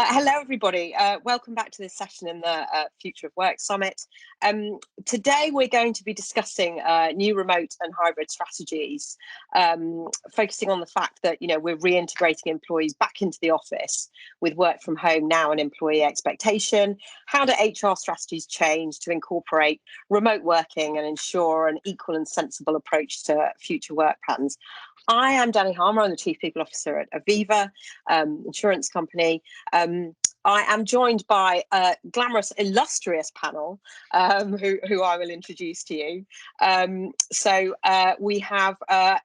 Hello, everybody. Welcome back to this session in the Future of Work Summit. Today, we're going to be discussing new remote and hybrid strategies, focusing on the fact that, we're reintegrating employees back into the office with work from home now an employee expectation. How do HR strategies change to incorporate remote working and ensure an equal and sensible approach to future work patterns? I am Danny Harmer. I'm the Chief People Officer at Aviva, insurance company. I am joined by a glamorous, illustrious panel who I will introduce to you. We have,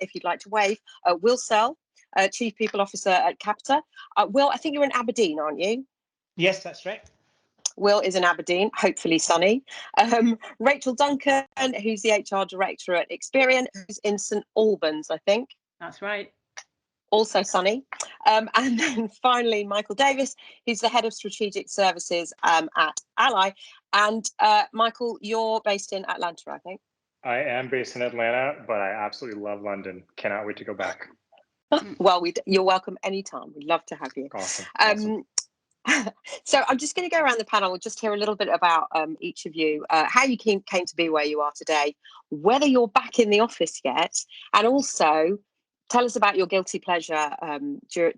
if you'd like to wave, Will Sell, Chief People Officer at Capita. Will, I think you're in Aberdeen, aren't you? Yes, that's right. Will is in Aberdeen, hopefully sunny. Rachel Duncan, who's the HR Director at Experian, who's in St Albans, I think. That's right. Also sunny. And then finally, Michael Davis, who's the Head of Strategic Services at Ally. And Michael, you're based in Atlanta, I think. I am based in Atlanta, but I absolutely love London. Cannot wait to go back. Well, you're welcome anytime. We'd love to have you. Awesome. So I'm just going to go around the panel and just hear a little bit about each of you, how you came to be where you are today, whether you're back in the office yet, and also tell us about your guilty pleasure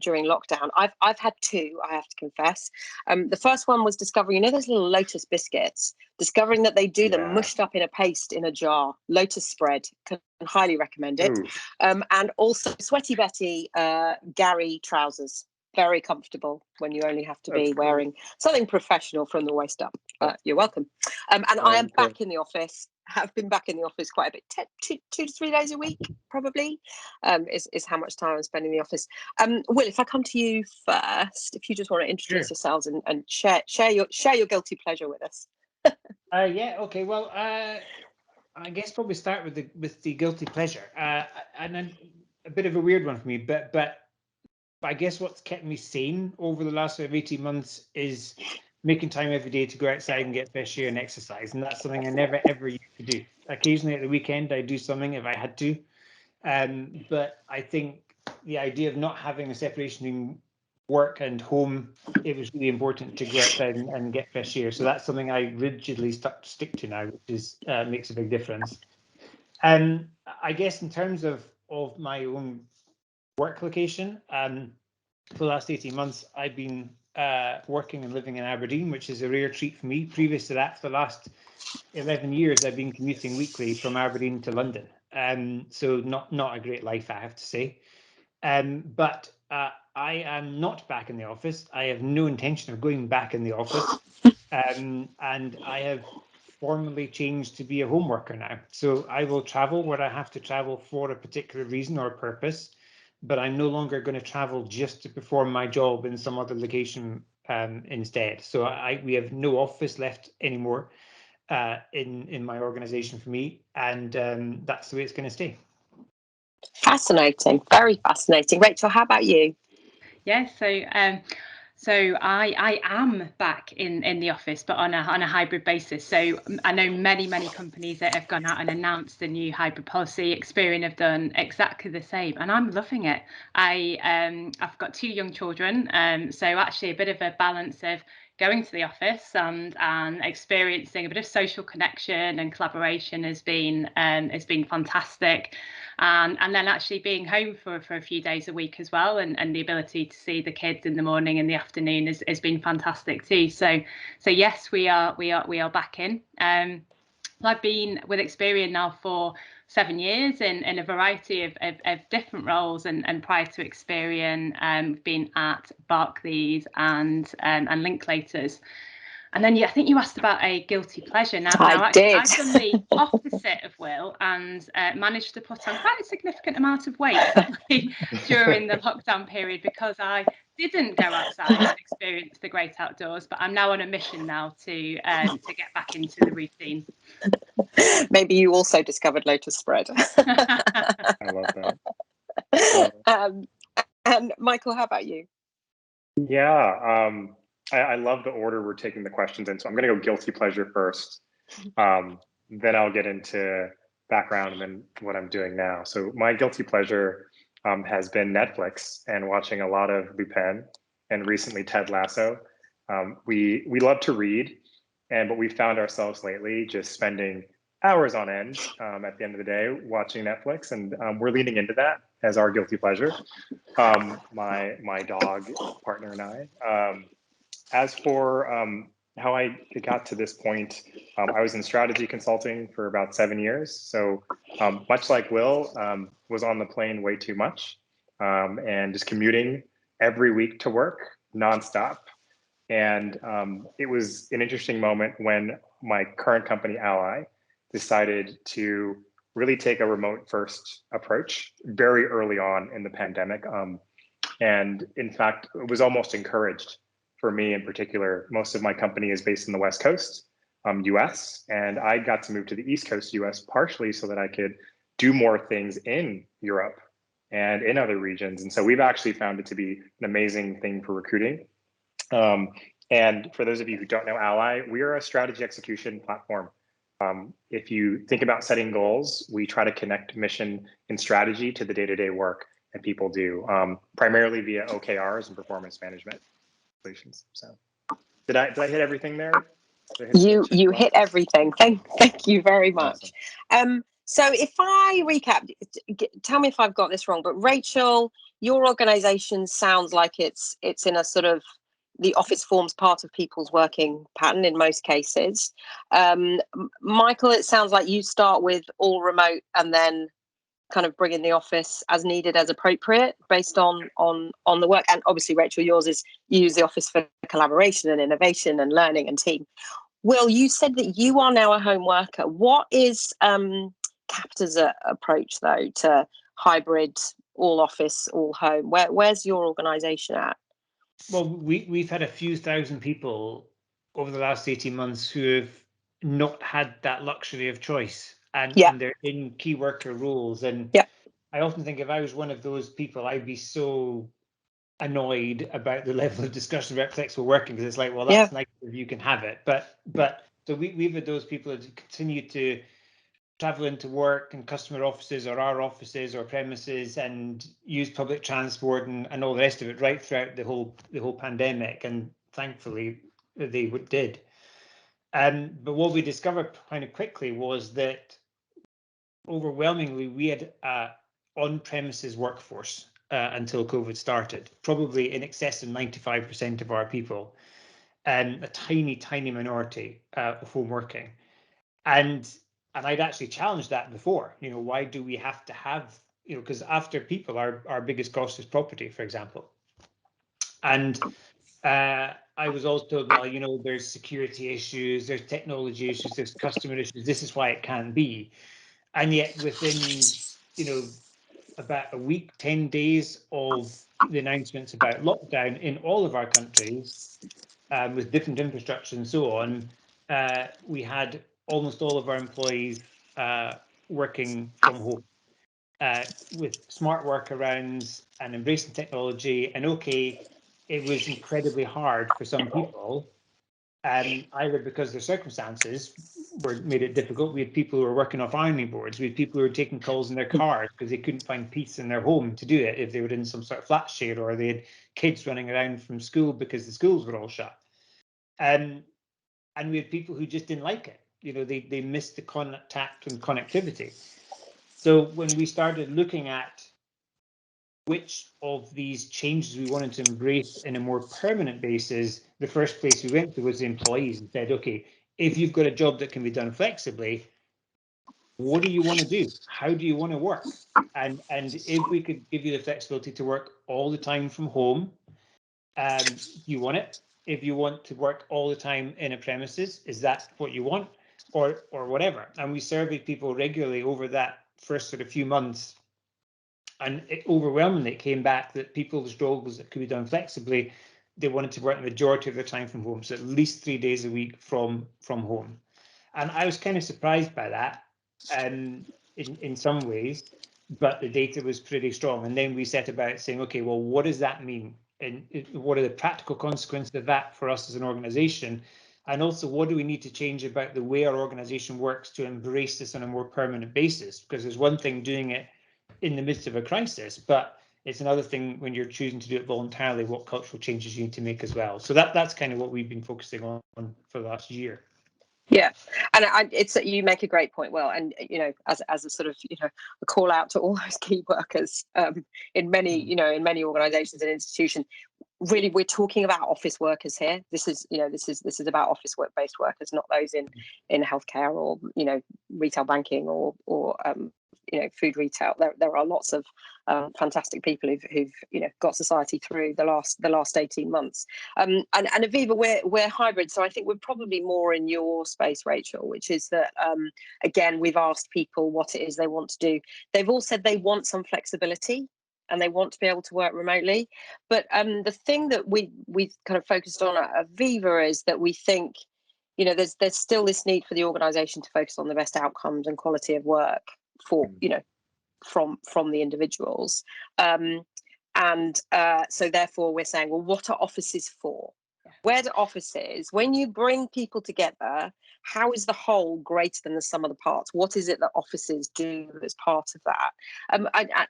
during lockdown. I've had two, I have to confess. The first one was discovering, those little Lotus biscuits, discovering that they do them mushed up in a paste in a jar. Lotus spread, can highly recommend it. And also Sweaty Betty Gary trousers. Very comfortable when you only have to be wearing something professional from the waist up. You're welcome. And I am back in the office. Have been back in the office quite a bit, 2 to 3 days a week, probably, is how much time I'm spending in the office. Will, if I come to you first, if you just want to introduce yourselves and share your guilty pleasure with us. Yeah. Okay. Well, I guess probably start with the guilty pleasure, and then a bit of a weird one for me, but I guess what's kept me sane over the last 18 months is making time every day to go outside and get fresh air and exercise. And that's something I never, ever used to do. Occasionally at the weekend, I do something if I had to. But I think the idea of not having a separation between work and home, it was really important to go outside and get fresh air. So that's something I rigidly stick to now, which is makes a big difference. I guess in terms of my own work location, for the last 18 months, I've been working and living in Aberdeen, which is a rare treat for me. Previous to that, for the last 11 years, I've been commuting weekly from Aberdeen to London. So not a great life, I have to say. But I am not back in the office. I have no intention of going back in the office. And I have formally changed to be a home worker now. So I will travel where I have to travel for a particular reason or purpose, but I'm no longer going to travel just to perform my job in some other location instead. So we have no office left anymore in my organization for me, and that's the way it's going to stay. Fascinating, very fascinating. Rachel, how about you? Yeah, so I am back in the office, but on a hybrid basis. So I know many companies that have gone out and announced the new hybrid policy. Experian have done exactly the same, and I'm loving it. I've got 2 young children, so actually a bit of a balance of going to the office and experiencing a bit of social connection and collaboration has been fantastic. And then actually being home for a few days a week as well, and the ability to see the kids in the morning and the afternoon has been fantastic too. So yes, we are back in. I've been with Experian now for 7 years in a variety of different roles, and prior to Experian, been at Barclays and Linklaters. And then I think you asked about a guilty pleasure. Now I've done the opposite of Will and managed to put on quite a significant amount of weight during the lockdown period because I didn't go outside and experience the great outdoors. But I'm now on a mission now to get back into the routine. Maybe you also discovered Lotus spread. I love that. And Michael, how about you? Yeah, I love the order we're taking the questions in. So I'm going to go guilty pleasure first. Then I'll get into background and then what I'm doing now. So my guilty pleasure has been Netflix and watching a lot of Lupin and recently Ted Lasso. We love to read, but we found ourselves lately just spending hours on end at the end of the day watching Netflix, and we're leaning into that as our guilty pleasure. My dog partner and I. As for how I got to this point, I was in strategy consulting for about 7 years. So much like Will, was on the plane way too much and just commuting every week to work nonstop. And it was an interesting moment when my current company, Ally, decided to really take a remote first approach very early on in the pandemic. And in fact, it was almost encouraged for me in particular. Most of my company is based in the West Coast, US, and I got to move to the East Coast, US, partially so that I could do more things in Europe and in other regions. And so we've actually found it to be an amazing thing for recruiting. And for those of you who don't know Ally, we are a strategy execution platform. If you think about setting goals, we try to connect mission and strategy to the day-to-day work that people do, primarily via OKRs and performance management solutions. So did I hit everything there? You hit everything. Thank you very much. Awesome. So if I recap, tell me if I've got this wrong, but Rachel, your organization sounds like it's in a sort of, the office forms part of people's working pattern in most cases. Michael, it sounds like you start with all remote and then kind of bring in the office as needed, as appropriate, based on the work. And obviously, Rachel, yours is you use the office for collaboration and innovation and learning and team. Will, you said that you are now a home worker. What is Capita's approach, though, to hybrid, all office, all home? Where's your organisation at? Well, we've had a few thousand people over the last 18 months who have not had that luxury of choice, and they're in key worker roles. And I often think if I was one of those people, I'd be so annoyed about the level of discussion about flexible working, because it's like, well, that's nice if you can have it. But so we've had those people that continue to travel into work and customer offices or our offices or premises and use public transport and all the rest of it right throughout the whole pandemic, and thankfully they did. But what we discovered kind of quickly was that overwhelmingly we had on-premises workforce until COVID started, probably in excess of 95% of our people, and a tiny minority of home working. And I'd actually challenged that before. Why do we have to have, because after people, our biggest cost is property, for example. And I was also told, well, there's security issues, there's technology issues, there's customer issues. This is why it can't be. And yet within, about a week, 10 days of the announcements about lockdown in all of our countries, with different infrastructure and so on, we had almost all of our employees working from home with smart workarounds and embracing technology. And it was incredibly hard for some people, either because their circumstances made it difficult. We had people who were working off ironing boards. We had people who were taking calls in their cars because they couldn't find peace in their home to do it if they were in some sort of flat share, or they had kids running around from school because the schools were all shut. And we had people who just didn't like it. They missed the contact and connectivity. So when we started looking at which of these changes we wanted to embrace in a more permanent basis, the first place we went to was the employees and said, okay, if you've got a job that can be done flexibly, what do you want to do? How do you want to work? And if we could give you the flexibility to work all the time from home, you want it? If you want to work all the time in a premises, is that what you want, or whatever? And we surveyed people regularly over that first sort of few months, and overwhelmingly it came back that people's roles that could be done flexibly, they wanted to work the majority of their time from home, so at least 3 days a week from home. And I was kind of surprised by that, in some ways, but the data was pretty strong. And then we set about saying, okay, well, what does that mean? And what are the practical consequences of that for us as an organization? And also, what do we need to change about the way our organization works to embrace this on a more permanent basis? Because there's one thing doing it in the midst of a crisis, but it's another thing when you're choosing to do it voluntarily, what cultural changes you need to make as well. So that's kind of what we've been focusing on for the last year. Yeah, and it's you make a great point, Will, and as a sort of a call out to all those key workers in many in many organisations and institutions. Really, we're talking about office workers here. This is this is about office based workers, not those in healthcare or retail banking or food retail. There are lots of fantastic people who've got society through the last 18 months. And Aviva, we're hybrid, so I think we're probably more in your space, Rachel, which is that again, we've asked people what it is they want to do. They've all said they want some flexibility and they want to be able to work remotely. But the thing that we've kind of focused on at Aviva is that we think, there's still this need for the organisation to focus on the best outcomes and quality of work for, from the individuals. So therefore we're saying, well, what are offices for? Where do offices, when you bring people together, how is the whole greater than the sum of the parts? What is it that offices do as part of that?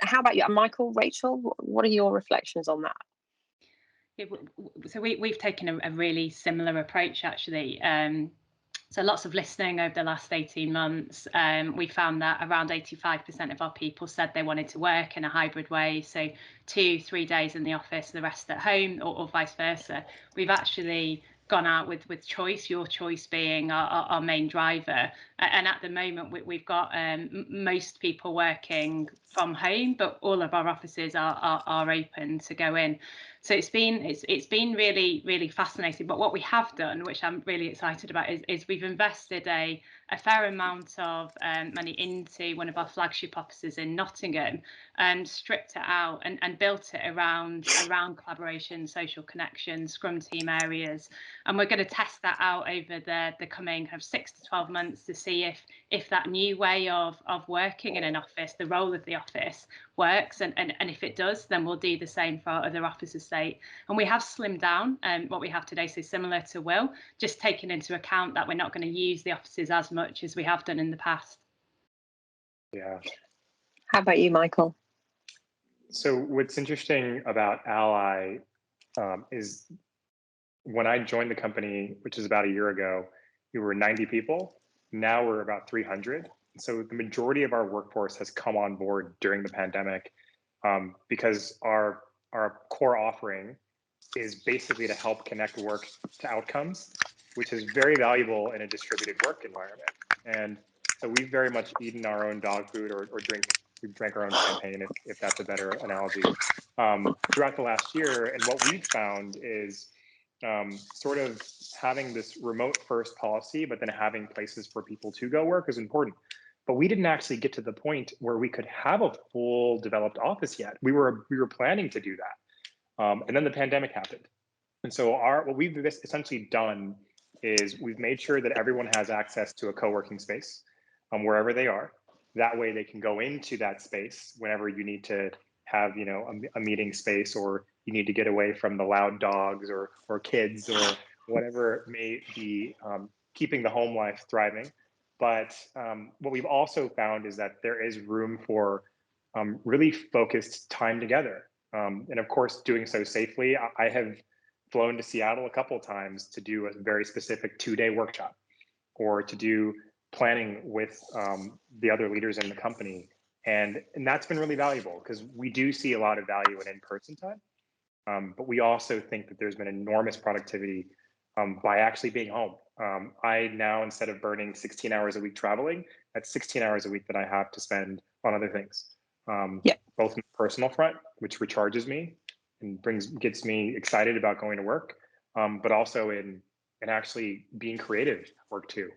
How about you, Michael, Rachel? What are your reflections on that? So we've taken a really similar approach, actually. So lots of listening over the last 18 months. We found that around 85% of our people said they wanted to work in a hybrid way. So 2-3 days in the office, the rest at home, or vice versa. We've actually gone out with choice, your choice being our main driver. And at the moment, we've got most people working from home, but all of our offices are open to go in. So it's been really, really fascinating. But what we have done, which I'm really excited about, is we've invested a fair amount of money into one of our flagship offices in Nottingham, and stripped it out and built it around collaboration, social connection, Scrum team areas. And we're going to test that out over the coming kind of 6 to 12 months to see if that new way of working in an office, the role of the office, works. And if it does, then we'll do the same for our other office estate. And we have slimmed down what we have today, so similar to Will, just taking into account that we're not going to use the offices as much as we have done in the past. Yeah. How about you, Michael? So what's interesting about Ally is when I joined the company, which is about a year ago, we were 90 people. Now we're about 300. So the majority of our workforce has come on board during the pandemic because our core offering is basically to help connect work to outcomes, which is very valuable in a distributed work environment. And so we've very much eaten our own dog food or drank our own champagne, if that's a better analogy, throughout the last year. And what we've found is sort of having this remote first policy, but then having places for people to go work is important. But we didn't actually get to the point where we could have a full developed office yet. We were planning to do that. And then the pandemic happened. And so what we've essentially done is we've made sure that everyone has access to a co-working space wherever they are. That way they can go into that space whenever you need to have a meeting space, or you need to get away from the loud dogs or kids or whatever may be keeping the home life thriving. But what we've also found is that there is room for really focused time together. And of course, doing so safely. I have flown to Seattle a couple of times to do a very specific 2-day workshop, or to do planning with the other leaders in the company. And that's been really valuable because we do see a lot of value in in-person time. But we also think that there's been enormous productivity by actually being home. I now, instead of burning 16 hours a week traveling, that's 16 hours a week that I have to spend on other things. Both in the personal front, which recharges me and gets me excited about going to work, but also in actually being creative at work too.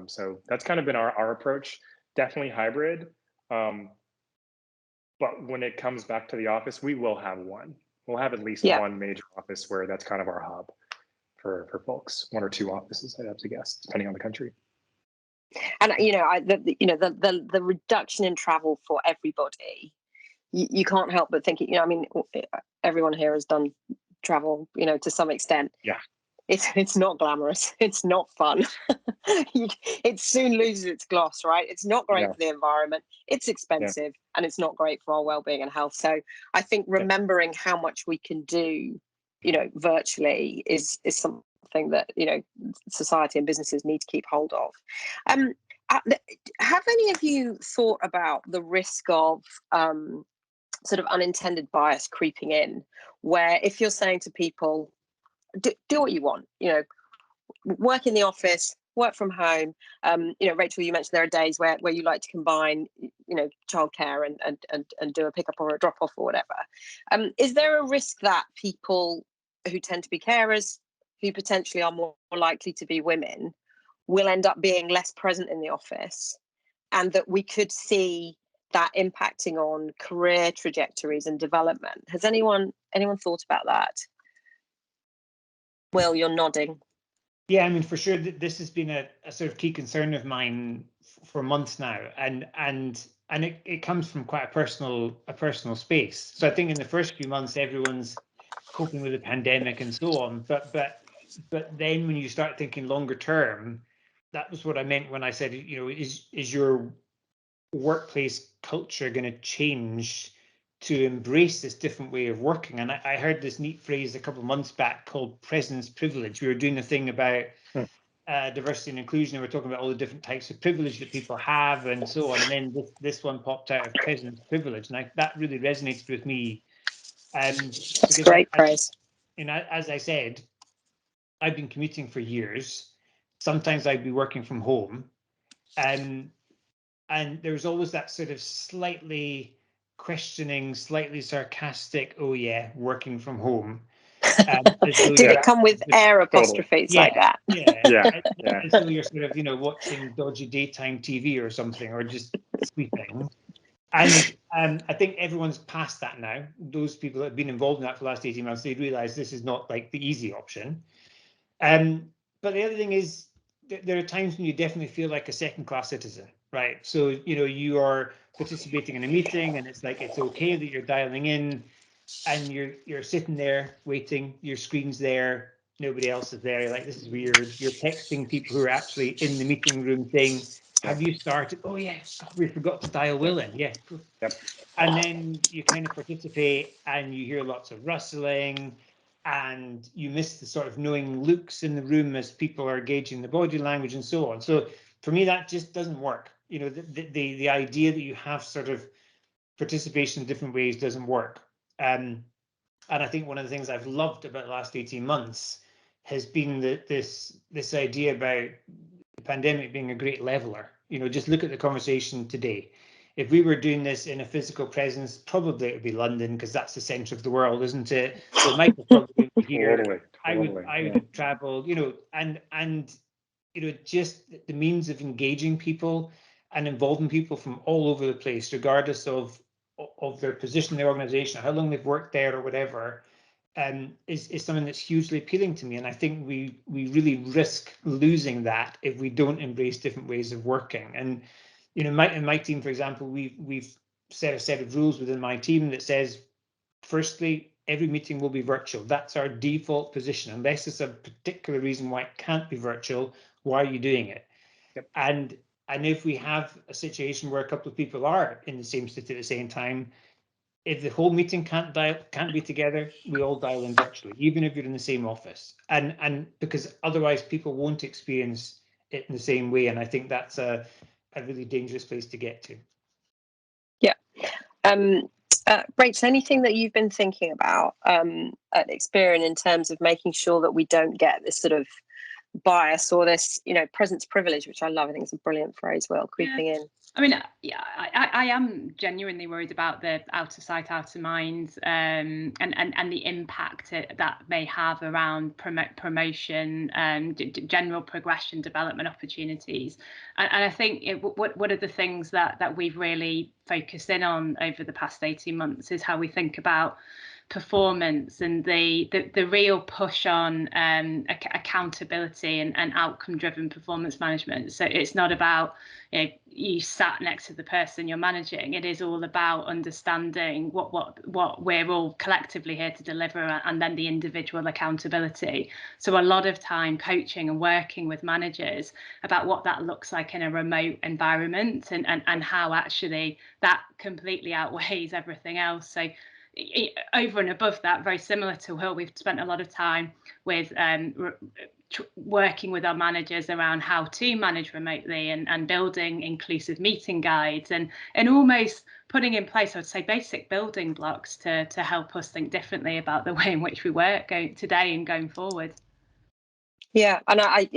So that's kind of been our approach. Definitely hybrid. But when it comes back to the office, we will have one. We'll have at least one major office where that's kind of our hub for folks. 1 or 2 offices, I'd have to guess, depending on the country. And the reduction in travel for everybody, you can't help but think, everyone here has done travel, to some extent. Yeah. It's not glamorous. It's not fun. It soon loses its gloss, right? It's not great for the environment. It's expensive, and it's not great for our well-being and health. So I think remembering how much we can do, virtually is something that society and businesses need to keep hold of. Have any of you thought about the risk of sort of unintended bias creeping in, where if you're saying to people, do what you want, work in the office, work from home. Rachel, you mentioned there are days where you like to combine, childcare and do a pick up or a drop off or whatever. Is there a risk that people who tend to be carers, who potentially are more likely to be women, will end up being less present in the office, and that we could see that impacting on career trajectories and development? Has anyone thought about that? Will, you're nodding. Yeah, I mean, for sure, this has been a sort of key concern of mine for months now, and it comes from quite a personal space. So I think in the first few months, everyone's coping with the pandemic and so on, but then when you start thinking longer term, that was what I meant when I said, is your workplace culture going to change to embrace this different way of working? And I heard this neat phrase a couple of months back called presence privilege. We were doing a thing about diversity and inclusion, and we're talking about all the different types of privilege that people have and so on. And then this one popped out of presence privilege, and that really resonated with me. Because great phrase. As I said, I've been commuting for years. Sometimes I'd be working from home, and there's always that sort of slightly questioning, slightly sarcastic, oh yeah, working from home. Did it come with air apostrophes like that? Yeah. As though you're sort of, watching dodgy daytime TV or something, or just sleeping. And I think everyone's past that now. Those people that have been involved in that for the last 18 months, they realize this is not like the easy option. But the other thing is, there are times when you definitely feel like a second-class citizen, right? So, you are participating in a meeting, and it's like, it's okay that you're dialing in, and you're sitting there waiting, your screen's there, nobody else is there. You're like, this is weird. You're texting people who are actually in the meeting room saying, have you started? Oh yeah, God, we forgot to dial Will in. Yeah. Yep. And then you kind of participate, and you hear lots of rustling, and you miss the sort of knowing looks in the room as people are gauging the body language and so on. So for me, that just doesn't work. The idea that you have sort of participation in different ways doesn't work. And I think one of the things I've loved about the last 18 months has been this idea about the pandemic being a great leveler. Just look at the conversation today. If we were doing this in a physical presence, probably it would be London, because that's the centre of the world, isn't it? So Michael probably be here. Totally. I would have travelled, and just the means of engaging people and involving people from all over the place, regardless of their position in the organisation, how long they've worked there or whatever, is something that's hugely appealing to me. And I think we really risk losing that if we don't embrace different ways of working. And in my team, for example, we've set a set of rules within my team that says, firstly, every meeting will be virtual. That's our default position. Unless there's a particular reason why it can't be virtual, why are you doing it? Yep. And if we have a situation where a couple of people are in the same city at the same time, if the whole meeting can't be together, we all dial in virtually, even if you're in the same office. And because otherwise people won't experience it in the same way. And I think that's a really dangerous place to get to. Yeah. Rachel, anything that you've been thinking about at Experian in terms of making sure that we don't get this sort of bias or this, presence privilege, which I love. I think it's a brilliant phrase, Will, creeping in. I mean, yeah, I am genuinely worried about the out of sight, out of mind, and the impact that may have around promotion, general progression, development opportunities. And I think one of the things that we've really focused in on over the past 18 months is how we think about performance and the real push on accountability and outcome driven performance management. So it's not about you sat next to the person you're managing. It is all about understanding what we're all collectively here to deliver, and then the individual accountability. So a lot of time coaching and working with managers about what that looks like in a remote environment, and how actually that completely outweighs everything else. So over and above that, very similar to Will, we've spent a lot of time with working with our managers around how to manage remotely, and building inclusive meeting guides, and almost putting in place, I would say, basic building blocks to help us think differently about the way in which we work today and going forward. Yeah, and at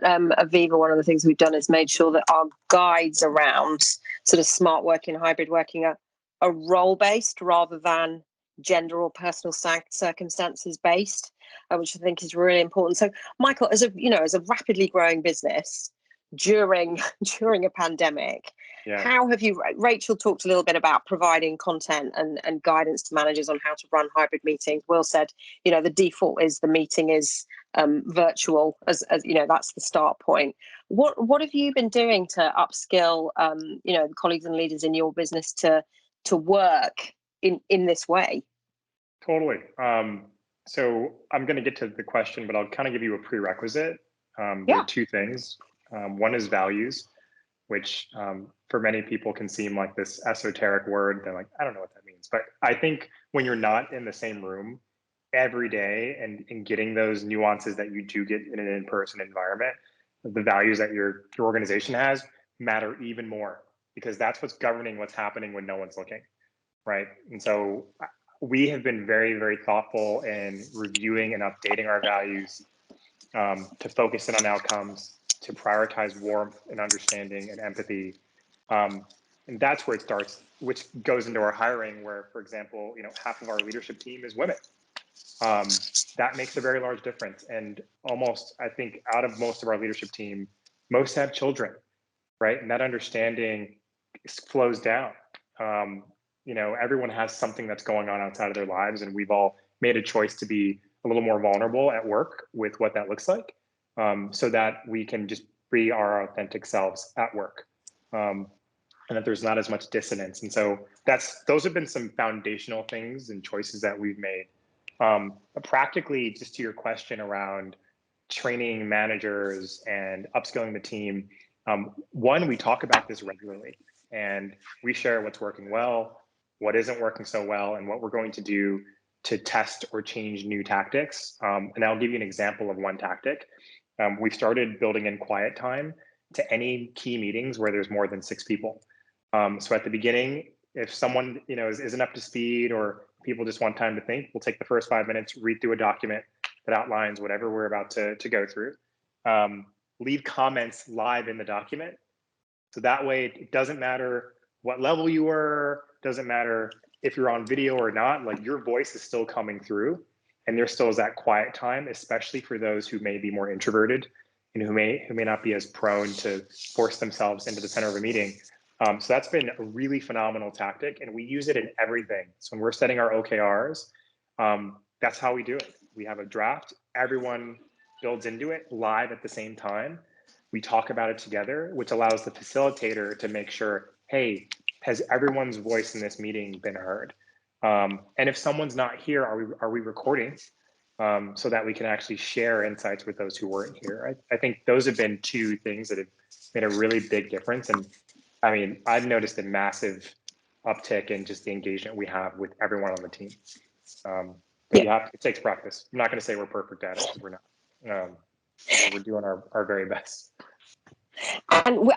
Aviva, one of the things we've done is made sure that our guides around sort of smart working, hybrid working are role-based rather than gender or personal circumstances based, which I think is really important. So, Michael, as a rapidly growing business during a pandemic, how have you? Rachel talked a little bit about providing content and guidance to managers on how to run hybrid meetings. Will said, the default is the meeting is virtual, as that's the start point. What have you been doing to upskill the colleagues and leaders in your business to work in this way? Totally. So I'm going to get to the question, but I'll kind of give you a prerequisite. There are two things. One is values, which for many people can seem like this esoteric word. They're like, I don't know what that means. But I think when you're not in the same room every day and getting those nuances that you do get in an in-person environment, the values that your organization has matter even more, because that's what's governing what's happening when no one's looking, right? And so we have been very, very thoughtful in reviewing and updating our values to focus in on outcomes, to prioritize warmth and understanding and empathy. And that's where it starts, which goes into our hiring, where, for example, half of our leadership team is women. That makes a very large difference. And almost, I think, out of most of our leadership team, most have children, right? And that understanding flows down. Everyone has something that's going on outside of their lives, and we've all made a choice to be a little more vulnerable at work with what that looks like, so that we can just be our authentic selves at work, and that there's not as much dissonance. And so those have been some foundational things and choices that we've made. Practically, just to your question around training managers and upskilling the team, one, we talk about this regularly, and we share what's working well, what isn't working so well, and what we're going to do to test or change new tactics. And I'll give you an example of one tactic. We've started building in quiet time to any key meetings where there's more than 6 people. So at the beginning, if someone isn't up to speed, or people just want time to think, we'll take the first 5 minutes, read through a document that outlines whatever we're about to go through. Leave comments live in the document. So that way, it doesn't matter what level you were, doesn't matter if you're on video or not, like your voice is still coming through, and there still is that quiet time, especially for those who may be more introverted and who may not be as prone to force themselves into the center of a meeting. So that's been a really phenomenal tactic, and we use it in everything. So when we're setting our OKRs, that's how we do it. We have a draft, everyone builds into it live at the same time. We talk about it together, which allows the facilitator to make sure, hey, has everyone's voice in this meeting been heard? And if someone's not here, are we recording, so that we can actually share insights with those who weren't here? I think those have been two things that have made a really big difference. And I mean, I've noticed a massive uptick in just the engagement we have with everyone on the team. But it takes practice. I'm not going to say we're perfect at it, because we're not. We're doing our very best. And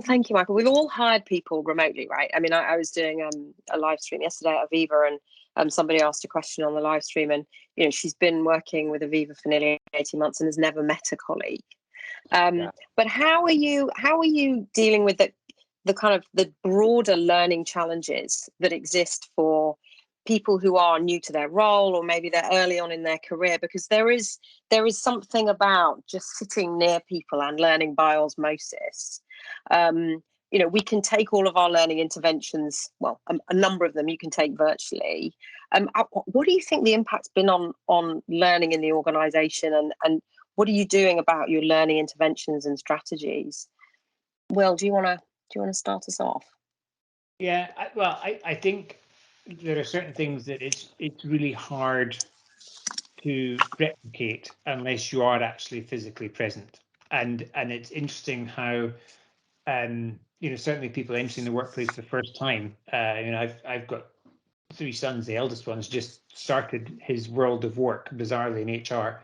thank you, Michael. We've all hired people remotely, right? I mean, I was doing a live stream yesterday at Aviva, and somebody asked a question on the live stream, and she's been working with Aviva for nearly 18 months and has never met a colleague. But how are you dealing with the kind of the broader learning challenges that exist for people who are new to their role, or maybe they're early on in their career? Because there is something about just sitting near people and learning by osmosis. We can take all of our learning interventions, well, a number of them you can take virtually. What do you think the impact's been on learning in the organization, and what are you doing about your learning interventions and strategies? Will, do you want to start us off? Yeah, I think there are certain things that it's really hard to replicate unless you are actually physically present. And it's interesting how certainly people entering the workplace for the first time. I've got 3 sons. The eldest one's just started his world of work, bizarrely, in HR.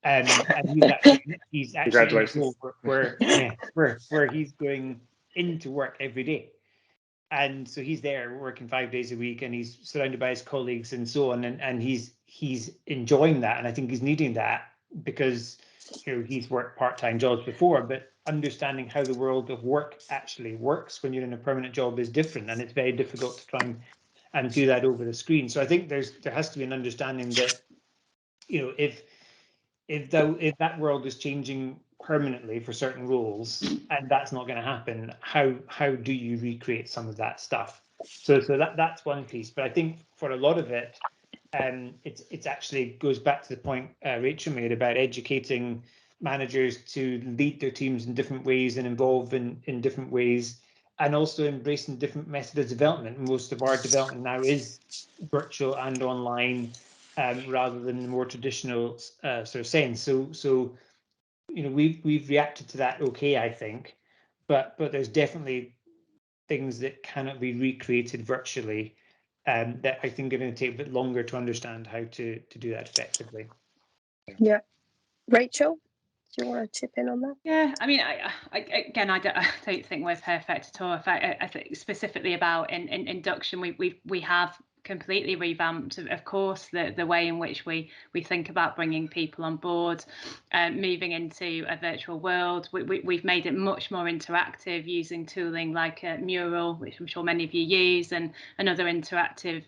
And he's actually in a Congratulations. role where he's going into work every day. And so he's there working 5 days a week, and he's surrounded by his colleagues and so on, and he's enjoying that, and I think he's needing that because he's worked part-time jobs before, but understanding how the world of work actually works when you're in a permanent job is different, and it's very difficult to try and do that over the screen. So I think there has to be an understanding that if that world is changing permanently for certain roles, and that's not going to happen, how do you recreate some of that stuff? So that's one piece. But I think for a lot of it, it's actually goes back to the point Rachel made about educating managers to lead their teams in different ways and involve in different ways, and also embracing different methods of development. Most of our development now is virtual and online, rather than the more traditional sort of sense. So we've reacted to that okay, I think, but there's definitely things that cannot be recreated virtually, that I think are going to take a bit longer to understand how to do that effectively. Yeah, Rachel, do you want to chip in on that? Yeah, I mean, I don't think we're perfect at all. In fact, I think specifically about in induction, we have completely revamped, of course, the way in which we think about bringing people on board, moving into a virtual world. We've made it much more interactive using tooling like Mural, which I'm sure many of you use, and other interactive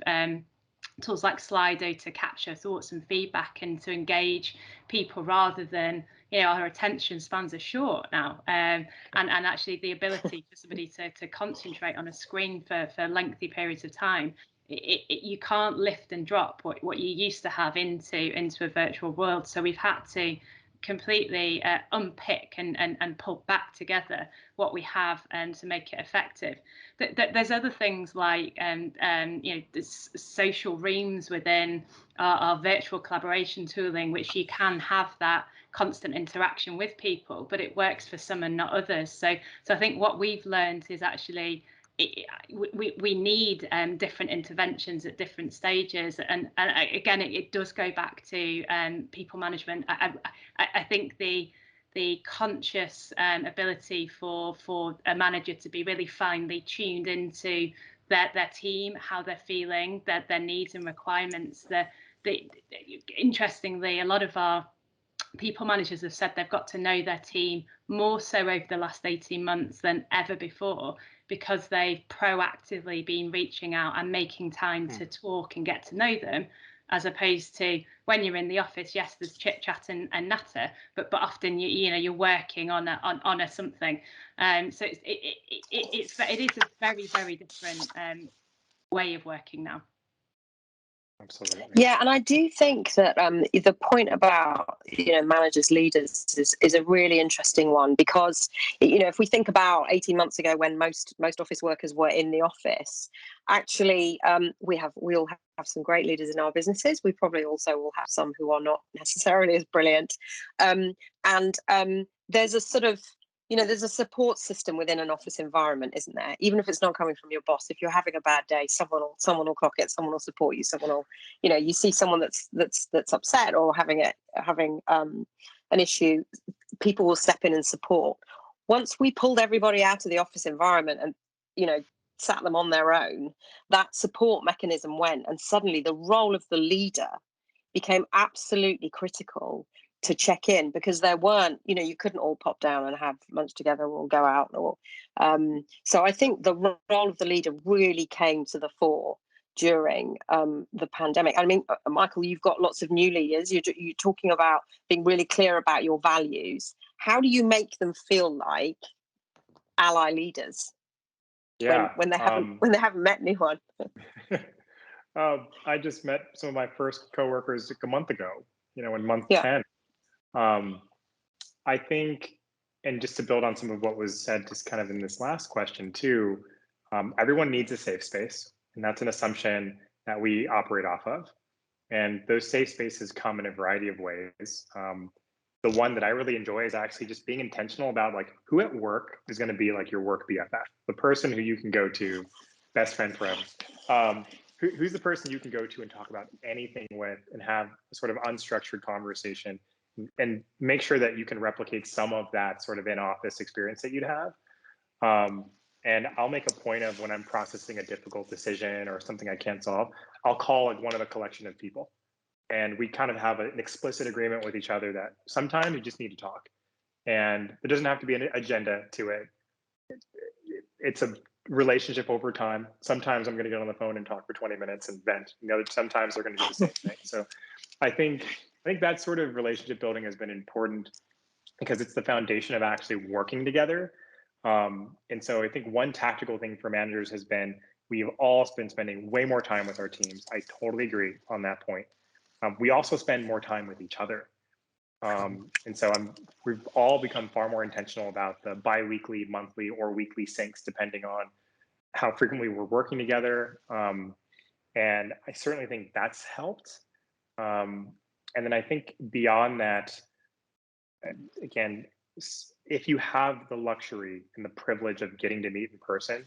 tools like Slido to capture thoughts and feedback and to engage people rather than, our attention spans are short now, and actually the ability for somebody to concentrate on a screen for lengthy periods of time. You can't lift and drop what you used to have into a virtual world. So we've had to completely unpick and pull back together what we have and to make it effective. There's other things like social reams within our virtual collaboration tooling, which you can have that constant interaction with people, but it works for some and not others. So I think what we've learned is actually we need different interventions at different stages, and again it does go back to people management. I think the conscious ability for a manager to be really finely tuned into their team, how they're feeling, their needs and requirements. Interestingly, a lot of our people managers have said they've got to know their team more so over the last 18 months than ever before, because they've proactively been reaching out and making time to talk and get to know them, as opposed to when you're in the office. Yes, there's chit chat and natter, but often you're working on a something. So it is a very, very different way of working now. Absolutely. Yeah, and I do think that the point about managers, leaders is a really interesting one, because if we think about 18 months ago when most office workers were in the office, actually we all have some great leaders in our businesses. We probably also will have some who are not necessarily as brilliant, and there's a sort of there's a support system within an office environment, isn't there? Even if it's not coming from your boss, if you're having a bad day, someone will clock it, someone will support you, someone will, you see someone that's upset or having an issue, people will step in and support. Once we pulled everybody out of the office environment and sat them on their own, that support mechanism went, and suddenly the role of the leader became absolutely critical to check in, because there weren't, you couldn't all pop down and have lunch together or go out, or so I think the role of the leader really came to the fore during the pandemic. I mean, Michael, you've got lots of new leaders. You're talking about being really clear about your values. How do you make them feel like ally leaders? Yeah, when they haven't met anyone. I just met some of my first coworkers a month ago. In month 10. I think and just to build on some of what was said just kind of in this last question too, everyone needs a safe space, and that's an assumption that we operate off of. And those safe spaces come in a variety of ways. The one that I really enjoy is actually just being intentional about like who at work is going to be like your work BFF, the person who you can go to, best friend forever. Who's the person you can go to and talk about anything with and have a sort of unstructured conversation and make sure that you can replicate some of that sort of in-office experience that you'd have. And I'll make a point of when I'm processing a difficult decision or something I can't solve, I'll call like one of a collection of people. And we kind of have an explicit agreement with each other that sometimes you just need to talk. And there doesn't have to be an agenda to it. It's a relationship over time. Sometimes I'm going to get on the phone and talk for 20 minutes and vent. You know, sometimes they're going to do the same thing. So I think that sort of relationship building has been important because it's the foundation of actually working together. And so I think one tactical thing for managers has been, we've all been spending way more time with our teams. I totally agree on that point. We also spend more time with each other. And so we've all become far more intentional about the bi-weekly, monthly, or weekly syncs, depending on how frequently we're working together. And I certainly think that's helped. And then I think beyond that, again, if you have the luxury and the privilege of getting to meet in person,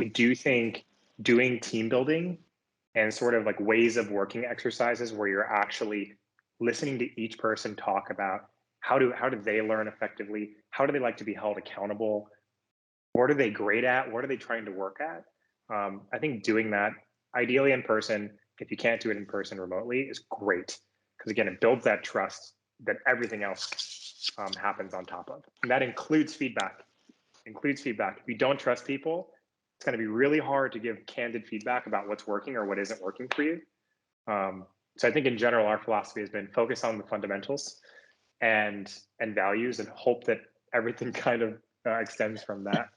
I do think doing team building and sort of like ways of working exercises where you're actually listening to each person talk about how do they learn effectively, how do they like to be held accountable, what are they great at, what are they trying to work at. I think doing that ideally in person, if you can't do it in person remotely, is great, because again, it builds that trust that everything else happens on top of. And that includes feedback. If you don't trust people, it's going to be really hard to give candid feedback about what's working or what isn't working for you. So I think in general, our philosophy has been focus on the fundamentals and values, and hope that everything kind of extends from that.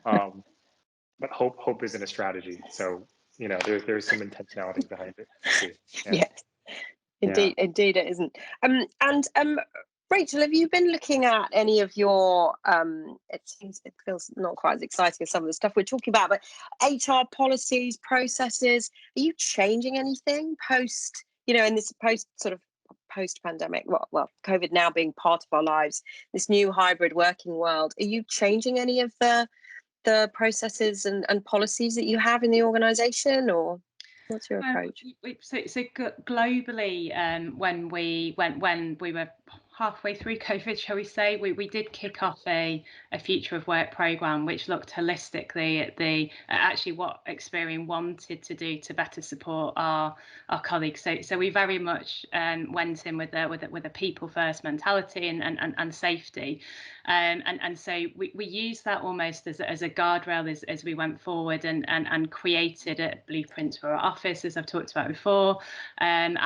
But hope isn't a strategy. So, you know, there's some intentionality behind it too. Yeah. Yes, indeed it isn't. Rachel, have you been looking at any of your, it feels not quite as exciting as some of the stuff we're talking about, but HR policies, processes, are you changing anything post, in this post-pandemic, well, COVID now being part of our lives, this new hybrid working world, are you changing any of the processes and policies that you have in the organization, or what's your approach? So globally, when we were halfway through COVID, shall we say, we did kick off a future of work program, which looked holistically at actually what Experian wanted to do to better support our colleagues. So we very much went in with a people first mentality and safety, and so we used that almost as a guardrail as we went forward and created a blueprint for our office, as I've talked about before, and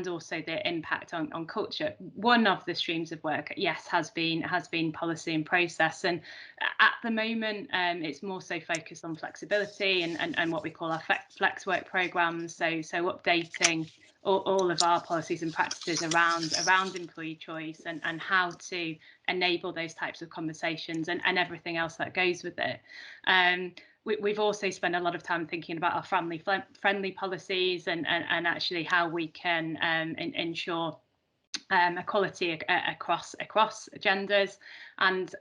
also the impact on culture. One of the streams of work, yes, has been policy and process, and at the moment it's more so focused on flexibility and what we call our flex work programs, so updating all of our policies and practices around employee choice and how to enable those types of conversations and everything else that goes with it. We've also spent a lot of time thinking about our family friendly policies and actually how we can ensure equality across genders, and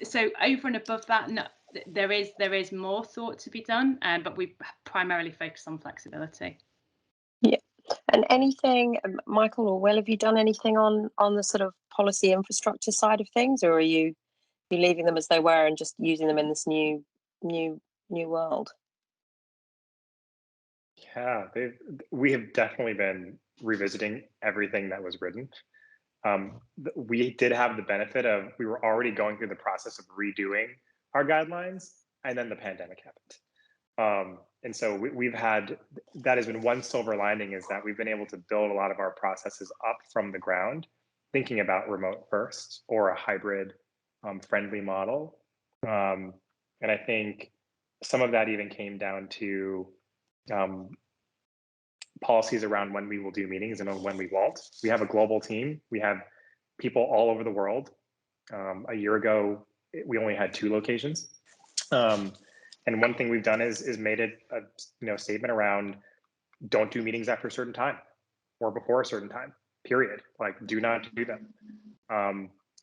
so over and above that, no, there is more thought to be done, but we primarily focus on flexibility. Yeah, and anything, Michael or Will, have you done anything on the sort of policy infrastructure side of things, or are you leaving them as they were and just using them in this new world? Yeah, we have definitely been revisiting everything that was written. We did have the benefit of, we were already going through the process of redoing our guidelines, and then the pandemic happened. And so we've had, that has been one silver lining, is that we've been able to build a lot of our processes up from the ground, thinking about remote first or a hybrid friendly model. And I think some of that even came down to policies around when we will do meetings and when we won't. We have a global team. We have people all over the world. A year ago, we only had 2 locations. And one thing we've done is made it a statement around don't do meetings after a certain time or before a certain time, period. Like, do not do them.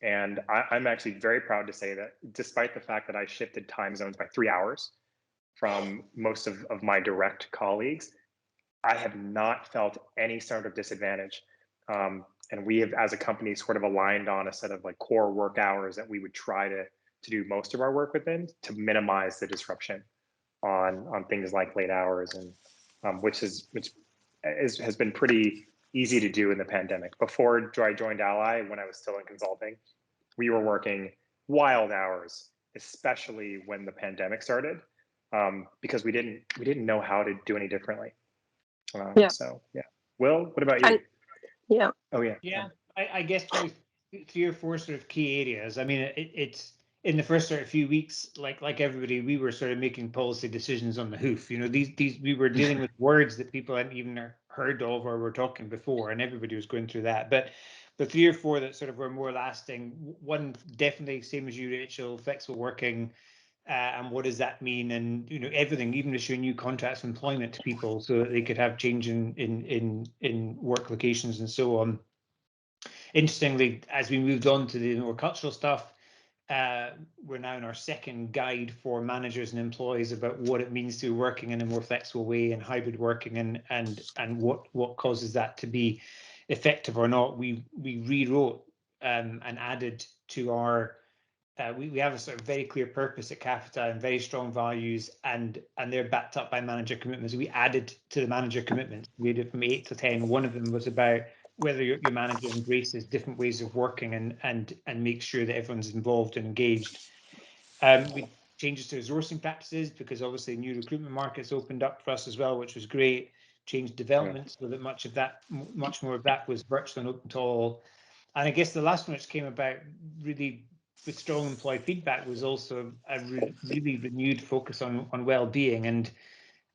And I'm actually very proud to say that despite the fact that I shifted time zones by 3 hours from most of my direct colleagues, I have not felt any sort of disadvantage. And we have, as a company, sort of aligned on a set of like core work hours that we would try to do most of our work within to minimize the disruption on things like late hours, and which has been pretty easy to do in the pandemic. Before I joined Ally, when I was still in consulting, we were working wild hours, especially when the pandemic started, because we didn't know how to do any differently. So yeah. Will, what about you? Yeah. Oh yeah. Yeah, I guess probably 3 or 4 sort of key areas. I mean, it's in the first sort of few weeks, like everybody, we were sort of making policy decisions on the hoof. These we were dealing with words that people hadn't even heard of or were talking before, and everybody was going through that. But the 3 or 4 that sort of were more lasting, one definitely, same as you, Rachel, flexible working. And what does that mean? And everything, even issuing new contracts of employment to people so that they could have change in work locations and so on. Interestingly, as we moved on to the more cultural stuff, we're now in our second guide for managers and employees about what it means to be working in a more flexible way and hybrid working, and what causes that to be effective or not. We rewrote and added to our. We have a sort of very clear purpose at Capita and very strong values, and they're backed up by manager commitments. We added to the manager commitments. We did from 8 to 10. One of them was about whether your manager embraces different ways of working and makes sure that everyone's involved and engaged. We changes to resourcing practices because obviously new recruitment markets opened up for us as well, which was great. Changed development so that much more of that was virtual and open to all. And I guess the last one which came about really with strong employee feedback was also a really renewed focus on well-being. And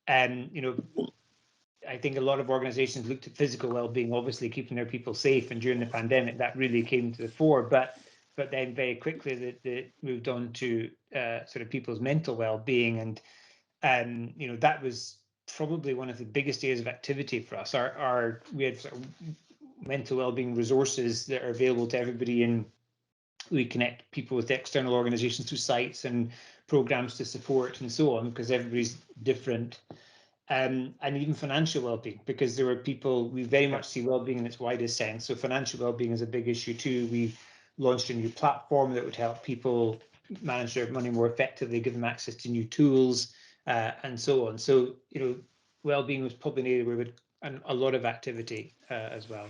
I think a lot of organizations looked at physical well-being, obviously keeping their people safe, and during the pandemic that really came to the fore. But then very quickly they moved on to sort of people's mental well-being, and that was probably one of the biggest areas of activity for us. We had sort of mental well-being resources that are available to everybody, and we connect people with external organizations through sites and programs to support and so on, because everybody's different. And even financial well-being, because there are people, we very much see well-being in its widest sense. So financial well-being is a big issue too. We launched a new platform that would help people manage their money more effectively, give them access to new tools, and so on. So, well-being was probably an area where we had a lot of activity as well.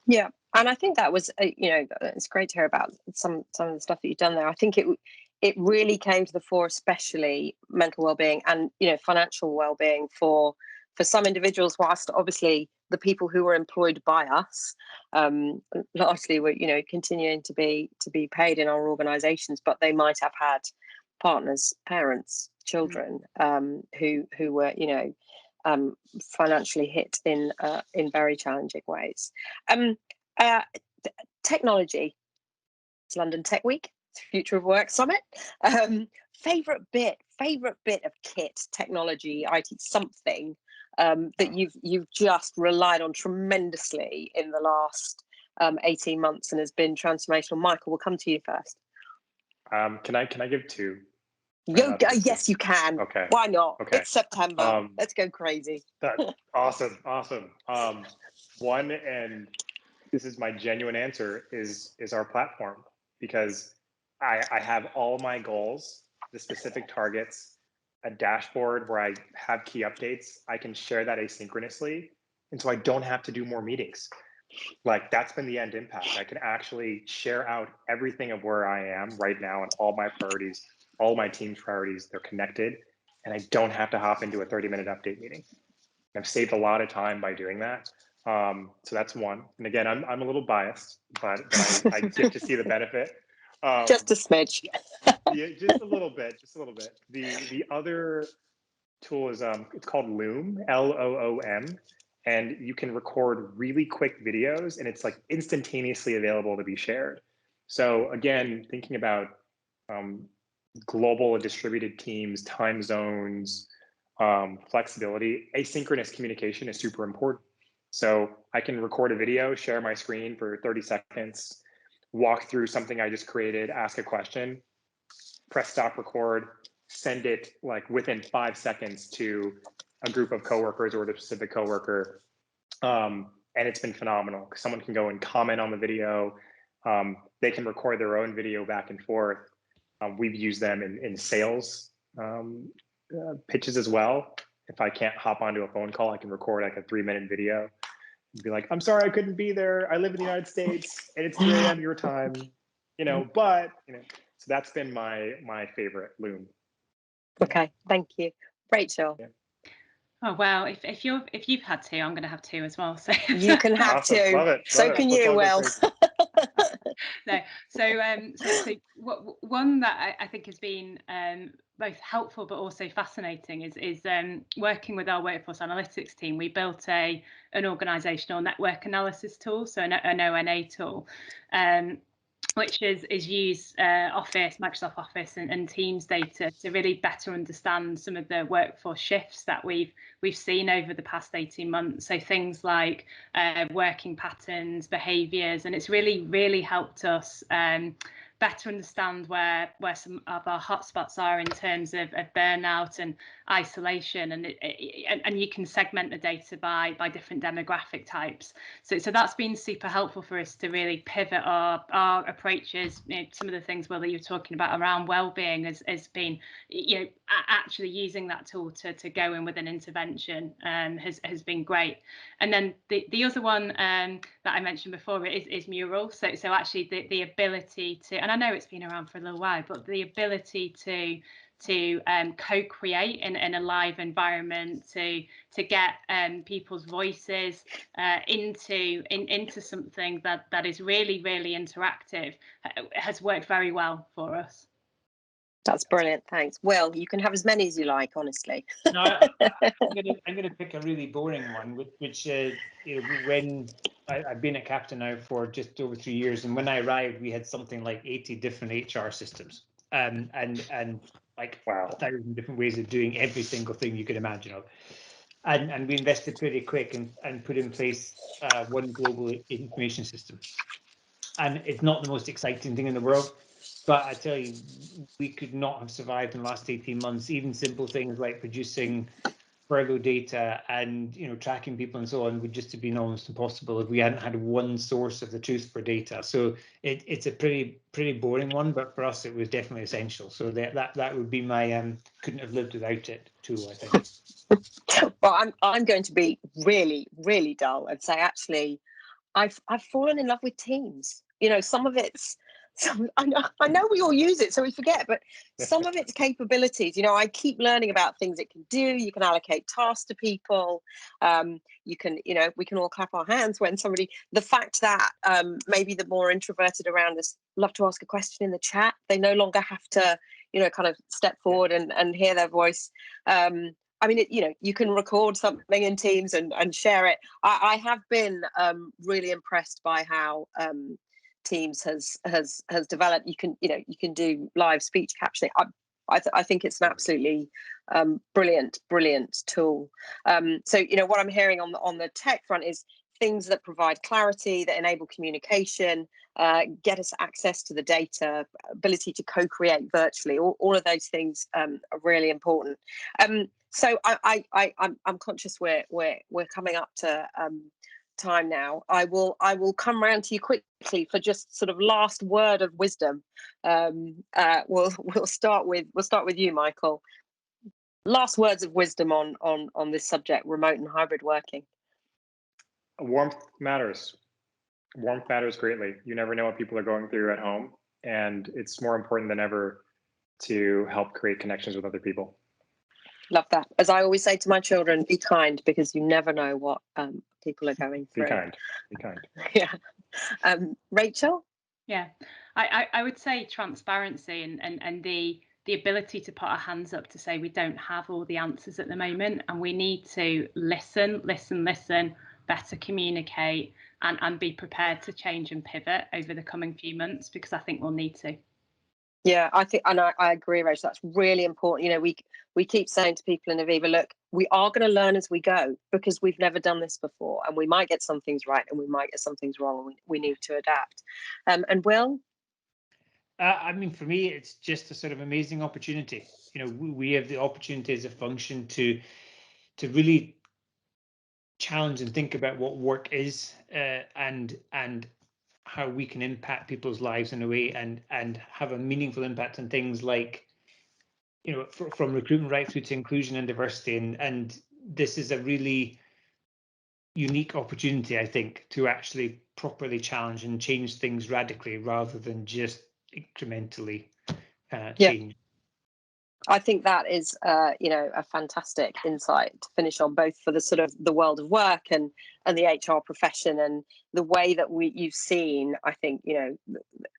Yeah, and I think that was, it's great to hear about some of the stuff that you've done there. I think it really came to the fore, especially mental well-being and financial well-being for some individuals. Whilst obviously the people who were employed by us largely were continuing to be paid in our organisations, but they might have had partners, parents, children who were financially hit in very challenging ways. Technology. It's London Tech Week. It's Future of Work Summit. Favorite bit of kit, technology, IT, something that you've just relied on tremendously in the last 18 months and has been transformational. Michael, we'll come to you first. Can I give 2? Yes, you can. Okay. Why not? Okay. It's September. Let's go crazy. Awesome. One, and this is my genuine answer, is our platform, because I have all my goals, the specific targets, a dashboard where I have key updates. I can share that asynchronously, and so I don't have to do more meetings. Like, that's been the end impact. I can actually share out everything of where I am right now and all my priorities, all my team's priorities. They're connected, and I don't have to hop into a 30-minute update meeting. I've saved a lot of time by doing that. So that's one. And again, I'm a little biased, but I get to see the benefit. Just a smidge. Yeah, just a little bit. The other tool is it's called Loom, Loom, and you can record really quick videos, and it's like instantaneously available to be shared. So again, thinking about global distributed teams, time zones, flexibility, asynchronous communication is super important. So I can record a video, share my screen for 30 seconds, walk through something I just created, ask a question, press stop record, send it like within 5 seconds to a group of coworkers or the specific coworker. And it's been phenomenal. Someone can go and comment on the video. They can record their own video back and forth. We've used them in sales pitches as well. If I can't hop onto a phone call, I can record like a 3-minute video and be like, I'm sorry, I couldn't be there. I live in the United States and it's 3 a.m. your time, but, so that's been my favorite Loom. Okay, thank you. Rachel. Yeah. Oh well, if you've had two, I'm going to have two as well. So You can have Awesome. two. Love it. So Love can it. you, Will. No, so one that I think has been both helpful but also fascinating is working with our workforce analytics team. We built an organizational network analysis tool, so an ONA tool, which is use Microsoft Office and Teams data to really better understand some of the workforce shifts that we've seen over the past 18 months. So things like working patterns, behaviours, and it's really helped us better understand where some of our hotspots are in terms of burnout and isolation, and you can segment the data by different demographic types. So that's been super helpful for us to really pivot our approaches. Some of the things, Will, that you're talking about around well-being has been, actually using that tool to go in with an intervention has been great. And then the other one that I mentioned before is Mural. So actually the ability to, and I know it's been around for a little while, but the ability to co-create in a live environment, to get people's voices into something that is really interactive has worked very well for us. That's brilliant. Thanks. Will, you can have as many as you like, honestly. No, I'm gonna pick a really boring one, which when I've been at Capita now for just over 3 years, and when I arrived, we had something like 80 different HR systems, and like Wow. 1,000 different ways of doing every single thing you could imagine of. And we invested pretty quick and put in place one global information system. And it's not the most exciting thing in the world, but I tell you, we could not have survived in the last 18 months. Even simple things like producing furlough data and tracking people and so on would just have been almost impossible if we hadn't had one source of the truth for data. So it's a pretty boring one, but for us it was definitely essential. So that would be my couldn't have lived without it tool, I think. Well, I'm going to be really dull and say actually I've fallen in love with Teams. Some of it's I know we all use it, so we forget, but some of its capabilities, I keep learning about things it can do. You can allocate tasks to people. You can, we can all clap our hands when the fact that maybe the more introverted around us love to ask a question in the chat. They no longer have to, kind of step forward and hear their voice. I mean, you can record something in Teams and share it. I have been really impressed by how Teams has developed. You can do live speech captioning. I think it's an absolutely brilliant tool. So what I'm hearing on the tech front is things that provide clarity, that enable communication, get us access to the data, ability to co-create virtually. All of those things are really important. So I'm conscious we're coming up to time now. I will come round to you quickly for just sort of last word of wisdom. We'll start with you, Michael. Last words of wisdom on this subject, remote and hybrid working. Warmth matters. Warmth matters greatly. You never know what people are going through at home, and it's more important than ever to help create connections with other people. Love that. As I always say to my children, be kind, because you never know what people are going through. Be kind. Yeah. Rachel? Yeah, I would say transparency and the ability to put our hands up to say we don't have all the answers at the moment, and we need to listen, better communicate, and be prepared to change and pivot over the coming few months, because I think we'll need to. Yeah, I think, and I agree, Rach. That's really important. You know, we keep saying to people in Aviva, look, we are going to learn as we go, because we've never done this before, and we might get some things right and we might get some things wrong, and we need to adapt. And Will? I mean, for me, it's just a sort of amazing opportunity. You know, we have the opportunity as a function to really challenge and think about what work is, and how we can impact people's lives in a way, and have a meaningful impact on things like, you know, from recruitment right through to inclusion and diversity. And this is a really unique opportunity, I think, to actually properly challenge and change things radically rather than just incrementally change. I think that is, you know, a fantastic insight to finish on, both for the sort of the world of work and the HR profession, and the way that you've seen, I think, you know,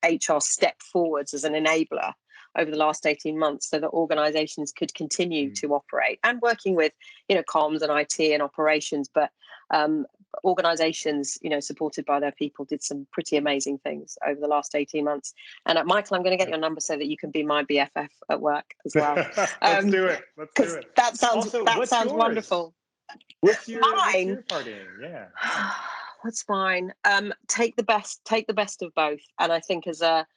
HR step forwards as an enabler over the last 18 months, so that organisations could continue to operate, and working with, you know, comms and IT and operations, but organisations, you know, supported by their people, did some pretty amazing things over the last 18 months. And Michael, I'm going to get your number so that you can be my BFF at work as well. Let's do it. Let's do it. That sounds Also, that sounds yours? wonderful. What's your Mine? partying? Yeah. What's mine? Take the best of both. And I think as a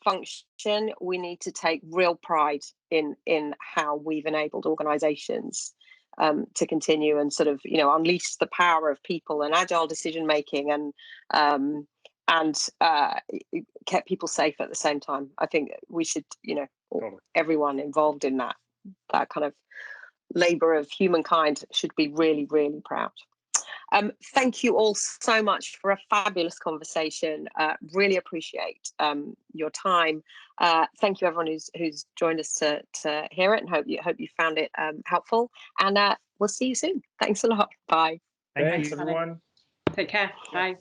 function, we need to take real pride in how we've enabled organisations to continue and sort of, you know, unleash the power of people and agile decision making, and kept people safe at the same time. I think we should, you know, Totally. everyone involved in that kind of labour of humankind should be really, really proud. Thank you all so much for a fabulous conversation. Really appreciate your time. Thank you everyone who's joined us to hear it, and hope you found it helpful. And we'll see you soon. Thanks a lot. Bye. Thanks everyone. Take care. Bye.